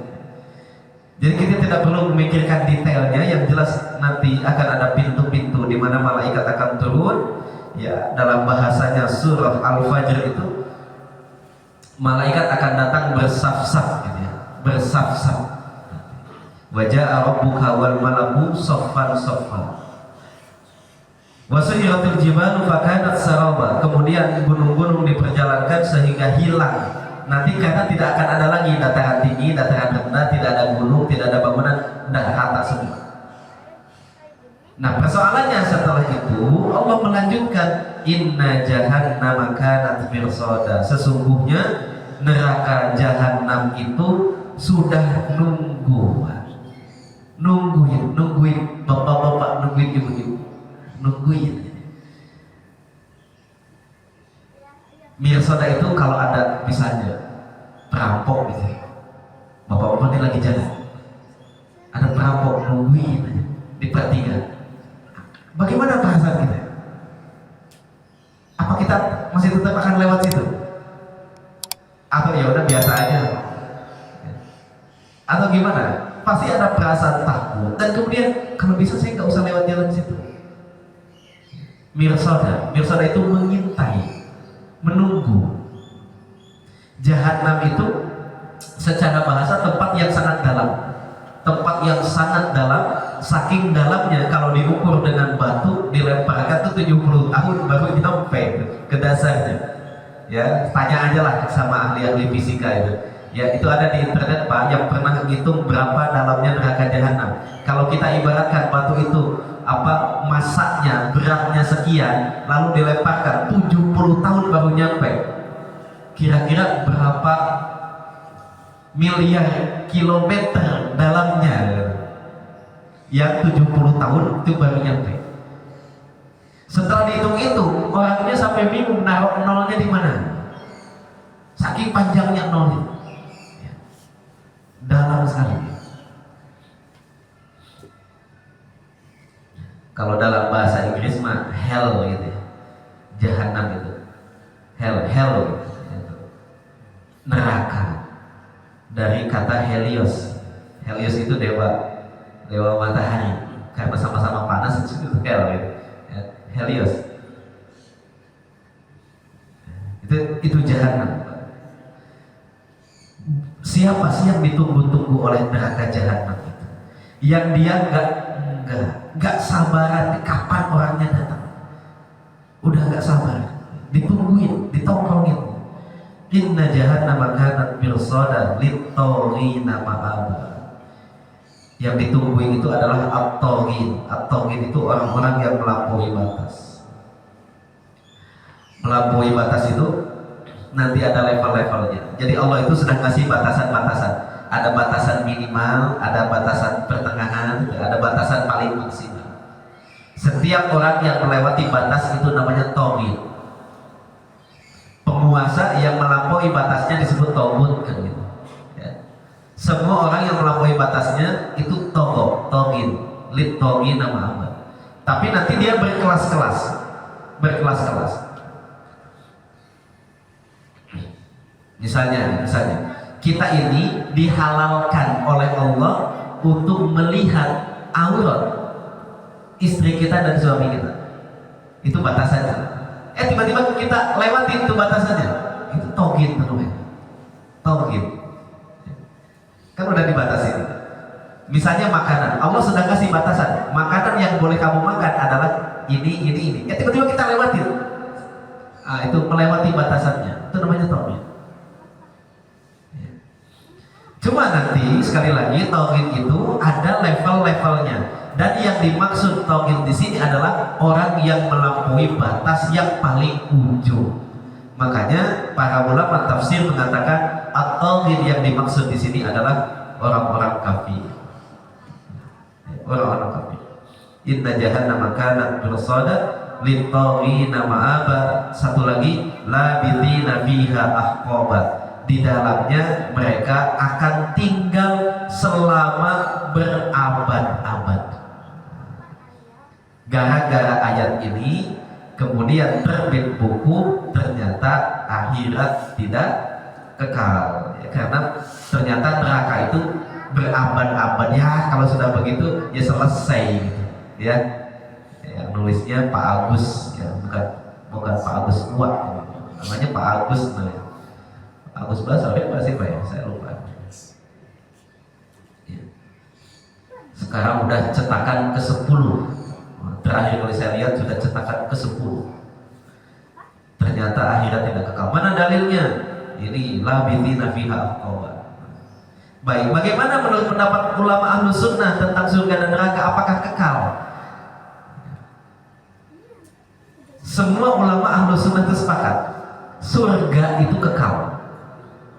Jadi kita tidak perlu memikirkan detailnya, yang jelas nanti akan ada pintu-pintu di mana malaikat akan turun. Ya, dalam bahasanya surah Al-Fajr itu malaikat akan datang bersaf-saf gitu ya, bersaf-saf. Wa jaa rabbuka wal malaku saffan. Wa suyyiratil jibalu fakanat saraba. Kemudian gunung-gunung diperjalankan sehingga hilang Nanti karena tidak akan ada lagi dataran tinggi, dataran rendah, tidak ada gunung, tidak ada bangunan, udah rata semua. Nah persoalannya setelah itu Allah melanjutkan, inna jahannama kanat mirsada, sesungguhnya neraka jahanam itu sudah nungguin bapak-bapak, nungguin ibu-ibu, nungguin. Mirsada itu kalau ada misalnya perampok gitu, bapak-bapak ini lagi jalan, ada perampok nungguin di pertigaan. Bagaimana perasaan kita? Apa kita masih tetap akan lewat situ? Atau ya udah biasa aja? Atau gimana? Pasti ada perasaan takut dan kemudian kalau bisa saya nggak usah lewat jalan situ. Mirsada itu mengintai, menunggu. Jahanam itu secara bahasa tempat yang sangat dalam, saking dalamnya kalau diukur dengan batu dilemparkan tuh 70 tahun baru nyampe ke dasarnya. Ya, tanya aja lah sama ahli-ahli fisika itu. Ya, itu ada di internet Pak yang pernah menghitung berapa dalamnya neraka jahanam. Kalau kita ibaratkan batu itu masaknya, beratnya sekian, lalu dilemparkan 70 tahun baru nyampe. Kira-kira berapa miliar kilometer dalamnya? Yang 70 tahun itu baru nyampe. Setelah dihitung itu, orangnya sampai bingung naruh nolnya di mana. Saking panjangnya nolnya, dalam sekali. Kalau dalam bahasa Inggris mah hell gitu ya. Jahanam itu hell gitu. Neraka dari kata Helios. Helios itu dewa matahari, karena sama-sama panas itu hell gitu. Helios itu jahanam. Siapa sih yang ditunggu-tunggu oleh neraka jahanam itu? Yang dia nggak sabaran kapan orangnya datang, udah nggak sabar, ditungguin, ditongkrongin. Inna jahannama kanat mirsada lit-taghina ma'aba. Yang ditungguin itu adalah at-taghin. At-taghin itu orang-orang yang melampaui batas. Melampaui batas itu nanti ada level-levelnya. Jadi Allah itu sedang kasih batasan-batasan. Ada batasan minimal, ada batasan pertengahan, ada batasan paling maksimal. Setiap orang yang melewati batas itu namanya taghin. Penguasa yang melampaui batasnya disebut taghut kan gitu. Semua orang yang melampaui batasnya itu taghin, lit-taghin nama apa. Tapi nanti dia berkelas-kelas. Misalnya kita ini dihalalkan oleh Allah untuk melihat aurat istri kita dan suami kita. Itu batasannya. Tiba-tiba kita lewatin itu batasannya. Itu taghin namanya. Taghin. Kan udah dibatasi. Misalnya makanan, Allah sedang kasih batasan. Makanan yang boleh kamu makan adalah ini. Tiba-tiba kita lewatin. Itu melewati batasannya. Itu namanya tauhid. Cuma nanti sekali lagi tauhid itu ada level-levelnya. Dan yang dimaksud tauhid di sini adalah orang yang melampaui batas yang paling ujung. Makanya para ulama tafsir mengatakan at-taghin yang dimaksud di sini adalah orang-orang kafir. Orang-orang kafir. Inna jahannama kanat mirsada lit-taghina ma'aba. Satu lagi, labithina fiha ahqaba. Di dalamnya mereka akan tinggal selama berabad-abad. Gara-gara ayat ini kemudian terbit buku ternyata akhirat tidak kekal, ya, karena ternyata neraka itu berabad-abad. Ya kalau sudah begitu ya selesai gitu, ya. Yang nulisnya Pak Agus, ya bukan Pak Agus Kuat, namanya Pak Agus namanya. Pak Agus bahasa apa sih Pak ya? Saya lupa. Ya. Sekarang udah cetakan ke-10. Terakhir kali saya lihat sudah cetakan ke-10. Ternyata akhirat tidak kekal. Mana dalilnya? ini labithina fiha ahqaba. Baik, bagaimana menurut pendapat ulama Ahlus Sunnah tentang surga dan neraka, apakah kekal? Semua ulama Ahlus Sunnah itu sepakat, surga itu kekal.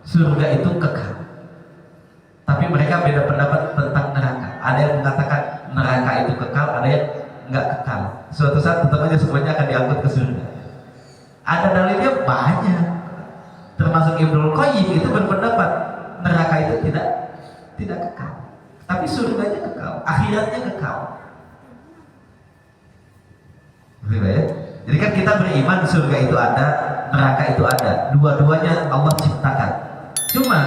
Surga itu kekal. Tapi mereka beda pendapat tentang neraka. Ada yang mengatakan neraka itu kekal, ada yang nggak kekal. Suatu saat tetap aja semuanya akan diangkut ke surga. Ada dalilnya banyak. Termasuk Ibnul Qayyim itu berpendapat neraka itu tidak kekal. Tapi surganya kekal, akhiratnya kekal. Betul ya? Jadi kan kita beriman surga itu ada, neraka itu ada. Dua-duanya Allah ciptakan. Cuma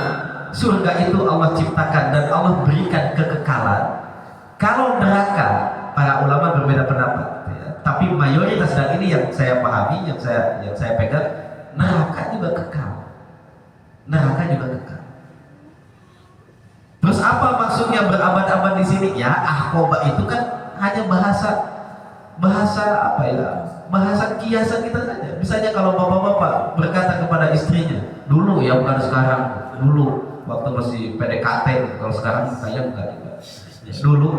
surga itu Allah ciptakan dan Allah berikan kekekalan. Kalau neraka, para ulama berbeda pendapat. Ya. Tapi mayoritas, dan ini yang saya pahami, yang saya pegang, neraka juga kekal. Neraka juga kekal. Terus apa maksudnya berabad-abad di sini? Ya, ahqaba itu kan hanya bahasa apa ya? Bahasa kiasan kita saja. Misalnya kalau bapak-bapak berkata kepada istrinya, dulu ya, bukan sekarang, dulu waktu masih PDKT, kalau sekarang saya bukan juga. Dulu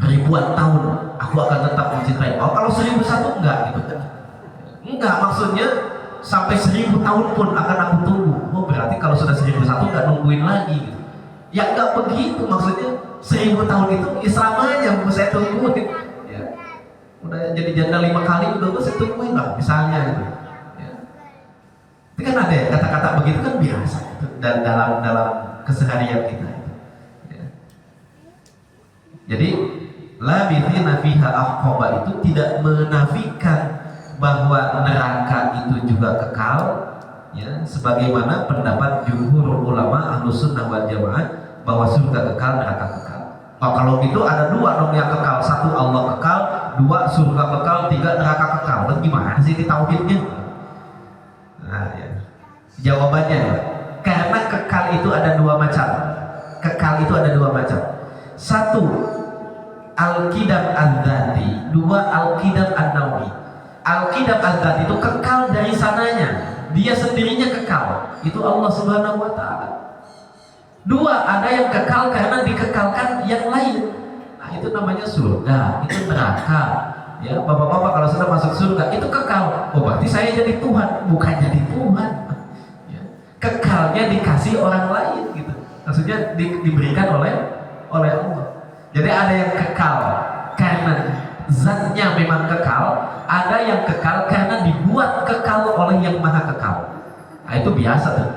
ribuan tahun aku akan tetap mencintai. Oh, kalau 1001 enggak gitu. Enggak, maksudnya sampai 1000 tahun pun akan aku tunggu. Oh, berarti kalau sudah 1001 enggak nungguin lagi gitu. Ya enggak begitu, maksudnya 1000 tahun itu selamanya saya tungguin. Ya. Udah jadi janda 5 kali juga saya tungguin lah misalnya gitu. Ya. Itu kan ada ya, kata-kata begitu kan biasa gitu, dan dalam keseharian kita. Ya. Jadi labithina fiha ahqaba itu tidak menafikan bahwa neraka itu juga kekal, ya, sebagaimana pendapat jumhur ulama Ahlus Sunnah wal Jamaah bahwa surga kekal, neraka kekal. Oh, kalau gitu ada dua dong yang kekal, satu Allah kekal, dua surga kekal, tiga neraka kekal. Terus gimana sih ini tauhidnya? Nah, ya. Jawabannya, karena kekal itu ada dua macam. Kekal itu ada dua macam. Satu, al-qidam adzati, dua al-qidam an-nawi. Al-qidam adzati itu kekal dari sananya, dia sendirinya kekal, itu Allah Subhanahu wa taala. Dua, ada yang kekal karena dikekalkan yang lain. Nah, itu namanya surga, itu neraka. Ya, bapak-bapak kalau sudah masuk surga itu kekal. Oh, berarti saya jadi Tuhan, bukan jadi Tuhan. Ya. Kekalnya dikasih orang lain gitu. Maksudnya diberikan oleh Allah. Jadi ada yang kekal karena zatnya memang kekal, ada yang kekal karena dibuat kekal oleh yang maha kekal. Nah, itu biasa tuh.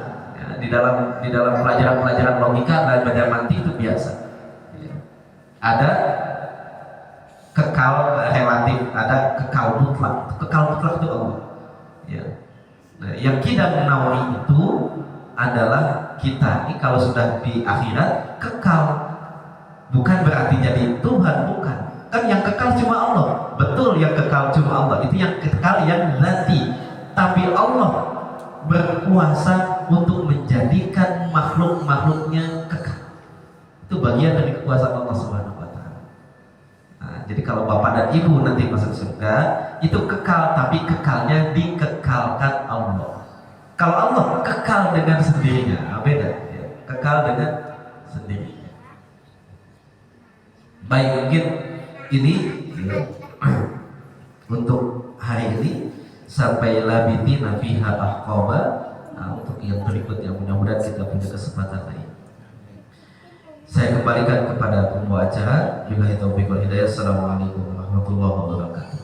Di dalam pelajaran logika dan belajar mantik itu biasa. Ya. Ada kekal relatif, ada kekal mutlak. Kekal mutlak itu Allah. Ya. Nah, yang qidam nawi itu adalah kita ini kalau sudah di akhirat kekal, bukan berarti jadi Tuhan, bukan. Kan yang kekal cuma Allah. Betul, yang kekal cuma Allah. Itu yang kekal yang zati. Tapi Allah berkuasa untuk menjadikan makhluk-makhluknya kekal. Itu bagian dari kekuasaan Allah Subhanahu wa taala. Nah, jadi kalau bapak dan ibu nanti masuk surga, itu kekal, tapi kekalnya dikekalkan Allah. Kalau Allah kekal dengan sendirinya, beda ya. Kekal dengan sendirinya. Baik, mungkin ini ya, untuk hari ini sampai labithina fiha ahqaba. Nah, untuk yang berikutnya mudah-mudahan kita punya kesempatan lain. Saya kembalikan kepada pembawa acara. Billahi taufiq wal hidayah. Assalamualaikum warahmatullahi wabarakatuh.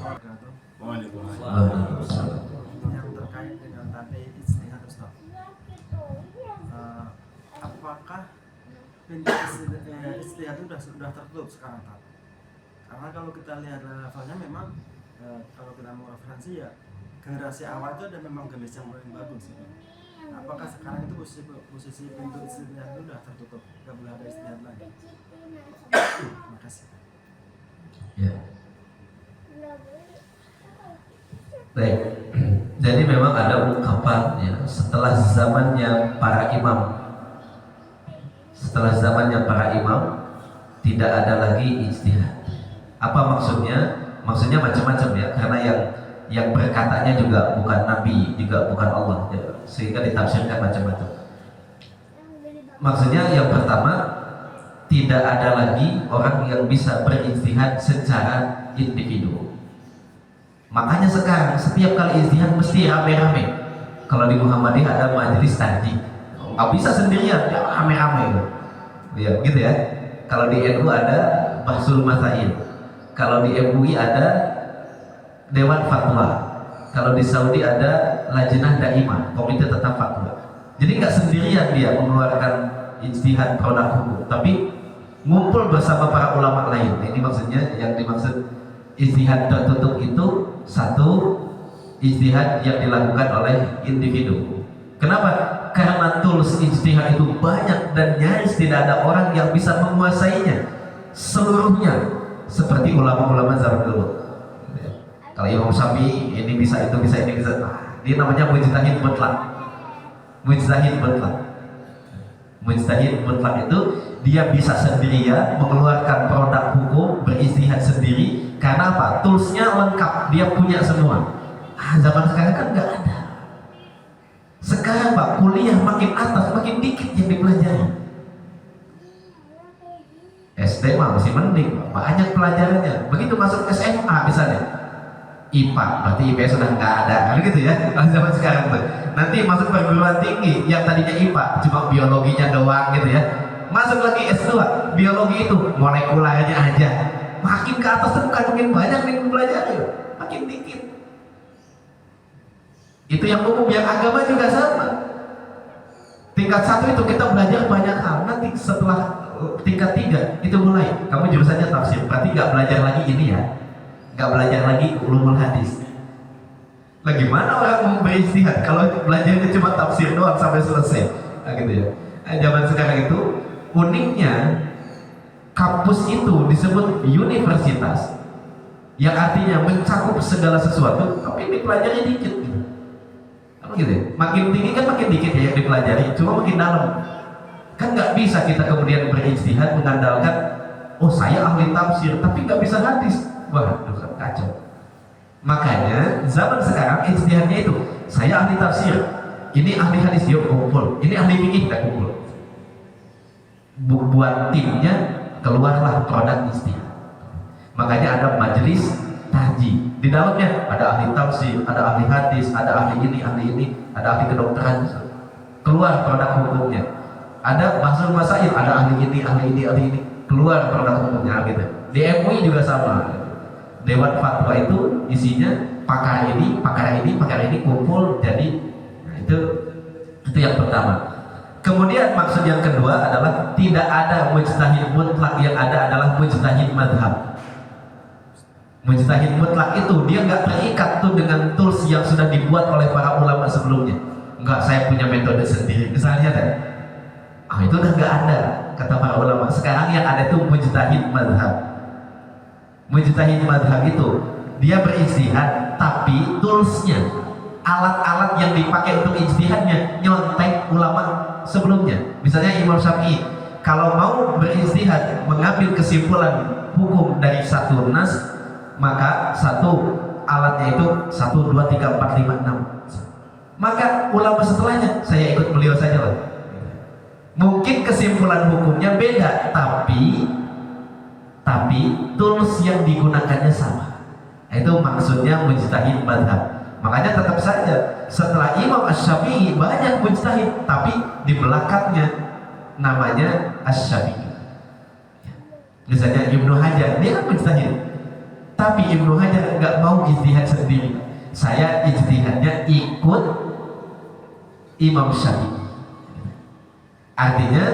Waalaikumsalam. Yang terkait dengan tadi ijtihad, Ustaz. Apakah pintu ijtihad itu sudah tertutup sekarang, Pak? Karena kalau kita lihat levelnya memang kalau kita mau referensi ya generasi awal itu ada memang generasi yang paling bagus gitu. Apakah sekarang itu posisi pintu ijtihad itu sudah tertutup, tidak boleh ada ijtihad lagi? Terima kasih. Ya. Baik. Jadi memang ada ungkapan ya, setelah zamannya para imam, tidak ada lagi ijtihad. Apa maksudnya? Maksudnya macam-macam ya, karena yang berkatanya juga bukan nabi, juga bukan Allah. Ya. sehingga ditafsirkan macam-macam. Maksudnya yang pertama, tidak ada lagi orang yang bisa berijtihad secara individu. Makanya sekarang setiap kali ijtihad mesti rame-rame. Kalau di Muhammadiyah ada majelis tajdi, nggak bisa sendirian, ya rame-rame ya, gitu ya. Kalau di NU ada bahsul masail, kalau di MUI ada dewan fatwa, kalau di Saudi ada lajnah daimah, komite tetap fatwa. Jadi nggak sendirian dia mengeluarkan ijtihad produk hukum, tapi ngumpul bersama para ulama lain. Ini maksudnya, yang dimaksud ijtihad tertutup itu satu ijtihad yang dilakukan oleh individu. Kenapa? Karena tools ijtihad itu banyak dan nyaris tidak ada orang yang bisa menguasainya seluruhnya seperti ulama-ulama zaman dulu. Kalau Imam Syafi'i ini bisa, itu bisa, ini bisa. Dia namanya mujtahid mutlak. Mujtahid mutlak. Mujtahid mutlak itu dia bisa sendirian mengeluarkan produk hukum, berijtihad sendiri. Karena apa? Toolsnya lengkap, dia punya semua. Zaman sekarang kan nggak ada. Sekarang Pak, kuliah makin atas makin dikit yang dipelajari. SD mah masih mending, banyak pelajarannya. Begitu masuk SMA misalnya, IPA, berarti IPS sudah nggak ada, kan gitu ya. Zaman sekarang tuh. Nanti masuk perguruan tinggi, yang tadinya IPA cuma biologinya doang gitu ya. Masuk lagi S2, biologi itu molekulernya aja. Makin ke atas tuh bukan makin banyak yang dipelajari, makin dikit. Itu yang umum, yang agama juga sama. Tingkat 1 itu kita belajar banyak hal. Nanti setelah tingkat 3 itu mulai kamu jurusannya tafsir, berarti nggak belajar lagi ini ya, nggak belajar lagi ulumul hadis. Lah gimana orang mau beristihad kalau belajarnya cuma tafsir doang sampai selesai? Nah, gitu ya. Nah, zaman sekarang itu uniknya kampus itu disebut universitas, yang artinya mencakup segala sesuatu, tapi dipelajari dikit. Gitu ya? Makin tinggi kan makin dikit ya yang dipelajari, cuma makin dalam. Kan nggak bisa kita kemudian berijtihad mengandalkan, oh saya ahli tafsir tapi nggak bisa hadis. Wah, itu kan kacau. Makanya zaman sekarang ijtihadnya itu, saya ahli tafsir, ini ahli hadis, dia kumpul, ini ahli fikih, kita kumpul. Buat timnya, keluarlah produk ijtihad. Makanya ada majelis tahji. Di dalamnya ada ahli tafsir, ada ahli hadis, ada ahli ini, ada ahli kedokteran. Keluar produk hukumnya. Ada bahsul masail, ada ahli ini, keluar produk hukumnya gitu. Di MUI juga sama. Dewan fatwa itu isinya pakar ini kumpul jadi. Nah, itu yang pertama. Kemudian maksud yang kedua adalah tidak ada mujtahid mutlak, yang ada adalah mujtahid madhab. Mujtahid mutlak itu dia nggak terikat tuh dengan tools yang sudah dibuat oleh para ulama sebelumnya. Enggak, saya punya metode sendiri misalnya kan. Itu udah nggak ada kata para ulama. Sekarang yang ada itu mujtahid madhab. Mujtahid madhab itu dia berijtihad, tapi toolsnya, alat-alat yang dipakai untuk ijtihadnya nyontek ulama sebelumnya. Misalnya Imam Syafi'i kalau mau berijtihad mengambil kesimpulan hukum dari satu nas, maka satu alatnya itu 1, 2, 3, 4, 5, 6. Maka ulama setelahnya saya ikut beliau saja lah. Mungkin kesimpulan hukumnya beda, tapi tools yang digunakannya sama. Itu maksudnya mujtahid madhab. Makanya tetap saja setelah Imam Asy-Syafi'i banyak mujtahid, tapi di belakangnya namanya Asy-Syafi'i. Misalnya Ibnu Hajar, dia kan mujtahid, tapi Ibnu Hajar nggak mau ijtihad sendiri. Saya ijtihadnya ikut Imam Syafi'i. Artinya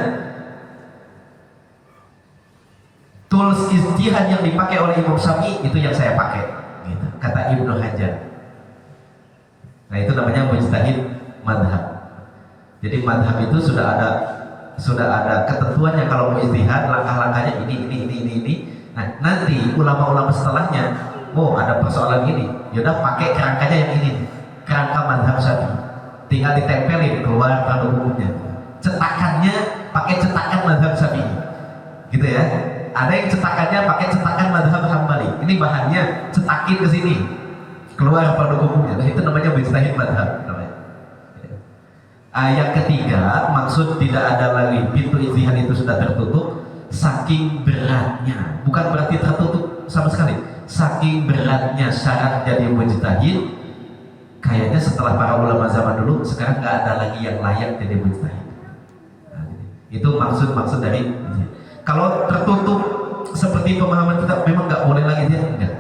tools ijtihad yang dipakai oleh Imam Syafi'i itu yang saya pakai, gitu, kata Ibnu Hajar. Nah, itu namanya mujtahid madhab. Jadi madhab itu sudah ada ketentuannya. Kalau mau ijtihad langkah-langkahnya ini. Nah, nanti ulama-ulama setelahnya, oh ada persoalan ini, yaudah pakai kerangkanya yang ini, kerangka madhab Syafi'i, tinggal ditempelin keluar pada hukumnya. Cetakannya pakai cetakan madhab Syafi'i, gitu ya. Ada yang cetakannya pakai cetakan madhab Hambali. Ini bahannya cetakin ke sini, keluar produk hukumnya. Nah, itu namanya mujtahid madhab namanya. Yang ketiga, maksud tidak ada lagi pintu ijtihad itu sudah tertutup saking beratnya, bukan berarti tertutup sama sekali. Saking beratnya syarat jadi mujtahid, kayaknya setelah para ulama zaman dulu sekarang nggak ada lagi yang layak jadi mujtahid. Itu maksud dari kalau tertutup seperti pemahaman kita memang nggak boleh lagi dia enggak.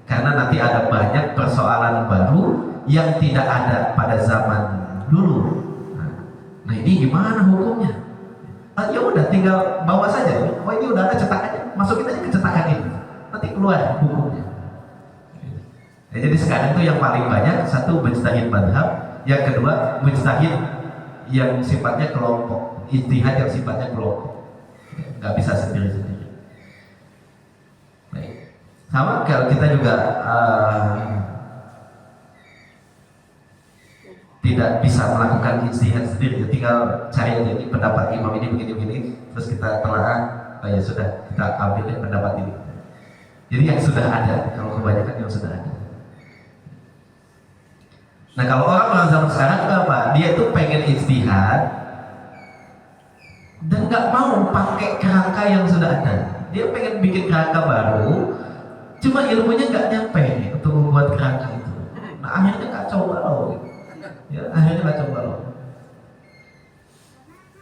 Karena nanti ada banyak persoalan baru yang tidak ada pada zaman dulu. Nah ini gimana hukumnya? Ya udah tinggal bawa saja. Oh ini udah ada cetakannya, masukin aja ke cetakan itu. Nanti keluar hukumnya. Ya, jadi sekarang itu yang paling banyak satu mujtahid madhab, yang kedua mujtahid yang sifatnya kelompok, ijtihad yang sifatnya kelompok, nggak bisa sendiri-sendiri. Baik. Sama kalau kita juga tidak bisa melakukan ijtihad sendiri, tinggal cari aja ini pendapat imam ini begini-begini, terus kita telaah, ya sudah kita ambil pendapat ini. Jadi yang sudah ada, kalau kebanyakan yang sudah ada. Nah kalau orang zaman sekarang itu apa? Dia itu pengen ijtihad dan nggak mau pakai kerangka yang sudah ada. Dia pengen bikin kerangka baru, cuma ilmunya nggak nyampe untuk membuat kerangka itu. Nah akhirnya kacau balau. Ya akhirnya kacau balau.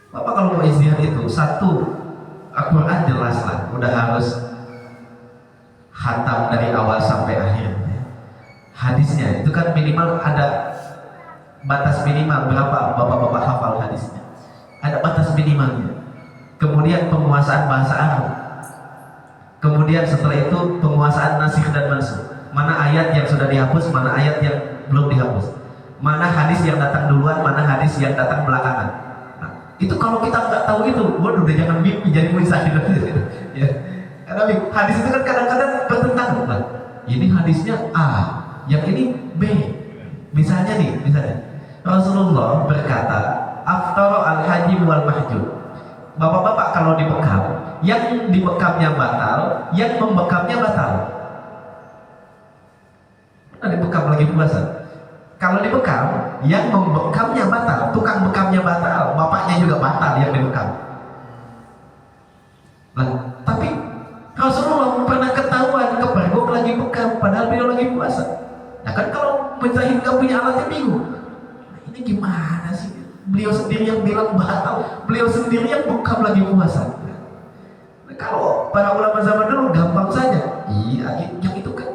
Bapak kalau mau ijtihad itu satu, Al-Quran jelas lah, udah harus khatam dari awal sampai akhir. Hadisnya itu kan minimal ada batas minimal berapa bapak-bapak hafal hadisnya, ada batas minimalnya. Kemudian penguasaan bahasa Arab, kemudian setelah itu penguasaan nasikh dan mansukh, mana ayat yang sudah dihapus, mana ayat yang belum dihapus, mana hadis yang datang duluan, mana hadis yang datang belakangan. Nah, itu kalau kita nggak tahu itu, waduh udah jangan mimpi jadi mujtahid. Ya. Karena hadis itu kan kadang-kadang bertentangan. Nah, ini hadisnya A, yang ini B. Misalnya Rasulullah berkata, "Aftaru al-hajim wal mahjub." Bapak-bapak kalau dibekam, yang dibekamnya batal, yang membekamnya batal. Nah, dibekam lagi puasa. Kalau dibekam, yang membekamnya batal, tukang bekamnya batal, bapaknya juga batal yang dibekam. Nah, tapi Rasulullah pernah ketahuan kepergok lagi bekam, padahal beliau lagi puasa. Nah kan kalau mujtahid gak punya alatnya bingung. Nah, ini gimana sih? Beliau sendiri yang bilang batal, beliau sendiri yang bekam lagi puasa. Nah, kalau para ulama zaman dulu gampang saja. Iya, yang itu kan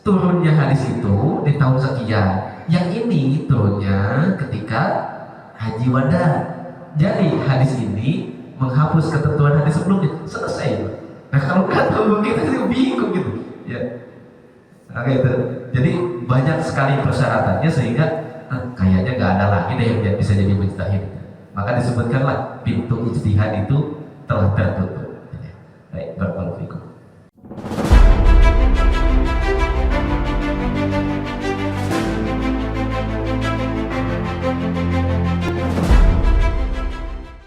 turunnya hadis itu di tahun sekian. Yang ini turunnya ketika haji wada. Jadi hadis ini menghapus ketentuan hadis sebelumnya. Selesai. Nah kalau nggak tahu kita sih bingung gitu. Ya. Oke itu. Jadi banyak sekali persyaratannya sehingga kayaknya nggak ada lagi deh yang bisa jadi mujtahid. Maka disebutkanlah pintu ijtihad itu telah tertutup. Baik, barakallahu fikum.